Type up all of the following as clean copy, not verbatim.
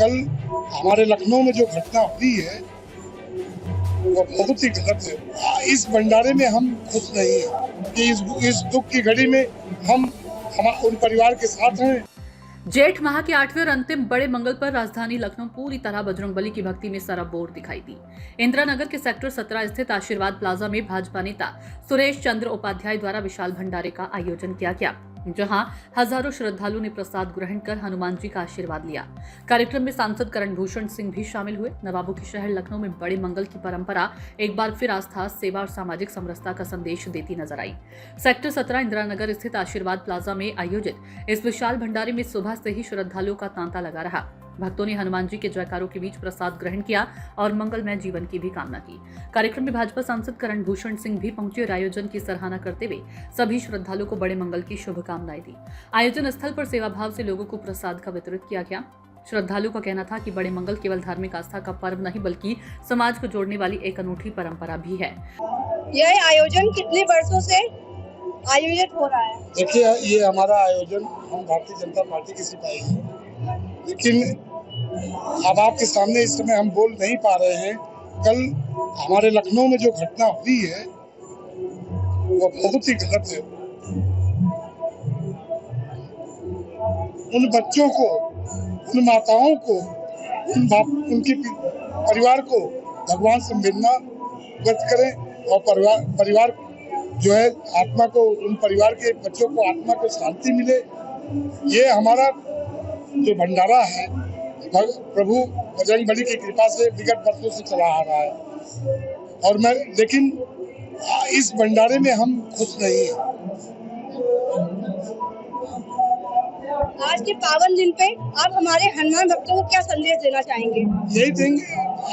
कल हमारे लखनऊ में जो घटना हुई है वो बहुत ही गलत है। इस भंडारे में हम खुश नहीं हैं कि इस दुख की घड़ी में हम उन परिवार के साथ हैं। जेठ माह के 8वें और अंतिम बड़े मंगल पर राजधानी लखनऊ पूरी तरह बजरंगबली की भक्ति में सराबोर दिखाई दी। इंदिरा नगर के सेक्टर 17 स्थित आशीर्वाद प्लाजा में भाजपा नेता सुरेश चंद्र उपाध्याय द्वारा विशाल भंडारे का आयोजन किया गया, जहां हजारों श्रद्धालुओं ने प्रसाद ग्रहण कर हनुमान जी का आशीर्वाद लिया। कार्यक्रम में सांसद करण भूषण सिंह भी शामिल हुए। नवाबों के शहर लखनऊ में बड़े मंगल की परंपरा एक बार फिर आस्था, सेवा और सामाजिक समरसता का संदेश देती नजर आई। सेक्टर 17 इंदिरा नगर स्थित आशीर्वाद प्लाजा में आयोजित इस विशाल भंडारे में सुबह से ही श्रद्धालुओं का तांता लगा रहा। भक्तों ने हनुमान जी के जयकारों के बीच प्रसाद ग्रहण किया और मंगलमय जीवन की भी कामना की। कार्यक्रम में भाजपा सांसद करण भूषण सिंह भी पहुंचे और आयोजन की सराहना करते हुए सभी श्रद्धालुओं को बड़े मंगल की शुभकामनाएं दी। आयोजन स्थल पर सेवा भाव से लोगों को प्रसाद का वितरित किया गया। श्रद्धालुओं का कहना था कि बड़े मंगल केवल धार्मिक आस्था का पर्व नहीं बल्कि समाज को जोड़ने वाली एक अनूठी परंपरा भी है। यह आयोजन कितने वर्षों से आयोजित हो रहा है? देखिए, ये हमारा आयोजन हम भारतीय जनता पार्टी के सिपाही हैं, लेकिन अब आपके सामने इस समय हम बोल नहीं पा रहे हैं। कल हमारे लखनऊ में जो घटना हुई है वो बहुत ही गलत है। उन बच्चों को, उन माताओं को, उनके परिवार को भगवान से मिलना व्यक्त करें और परिवार जो है आत्मा को, उन परिवार के बच्चों को आत्मा को शांति मिले। ये हमारा जो भंडारा है प्रभु बजरंगबली की कृपा से विगत वर्षों से चला आ रहा है और लेकिन इस भंडारे में हम खुश नहीं हैं। आज के पावन दिन पे आप हमारे हनुमान भक्तों को क्या संदेश देना चाहेंगे? यही देंगे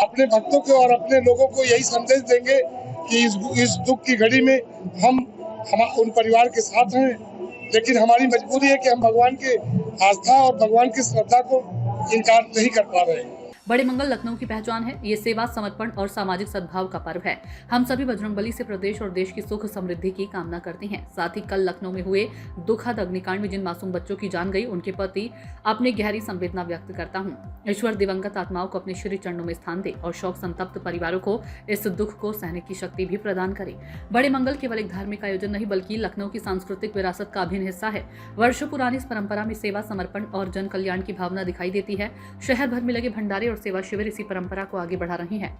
अपने भक्तों को और अपने लोगों को, यही संदेश देंगे कि इस दुख की घड़ी में हम उन परिवार के साथ हैं, लेकिन हमारी मजबूरी है कि हम भगवान के आस्था और भगवान की श्रद्धा को इनकार नहीं कर पा रहे हैं। बड़े मंगल लखनऊ की पहचान है। ये सेवा, समर्पण और सामाजिक सद्भाव का पर्व है। हम सभी बजरंगबली से प्रदेश और देश की सुख समृद्धि की कामना करते हैं। साथ ही कल लखनऊ में हुए दुखद अग्निकांड में जिन मासूम बच्चों की जान गई, उनके प्रति अपनी गहरी संवेदना व्यक्त करता हूँ। ईश्वर दिवंगत आत्माओं को अपने श्री चरणों में स्थान दे और शोक संतप्त परिवारों को इस दुख को सहने की शक्ति भी प्रदान करे। बड़े मंगल केवल एक धार्मिक आयोजन नहीं बल्कि लखनऊ की सांस्कृतिक विरासत का अभिन्न हिस्सा है। वर्षों पुरानी इस परंपरा में सेवा, समर्पण और जन कल्याण की भावना दिखाई देती है। शहर भर में लगे भंडारे और सेवा शिविर इसी परंपरा को आगे बढ़ा रहे हैं।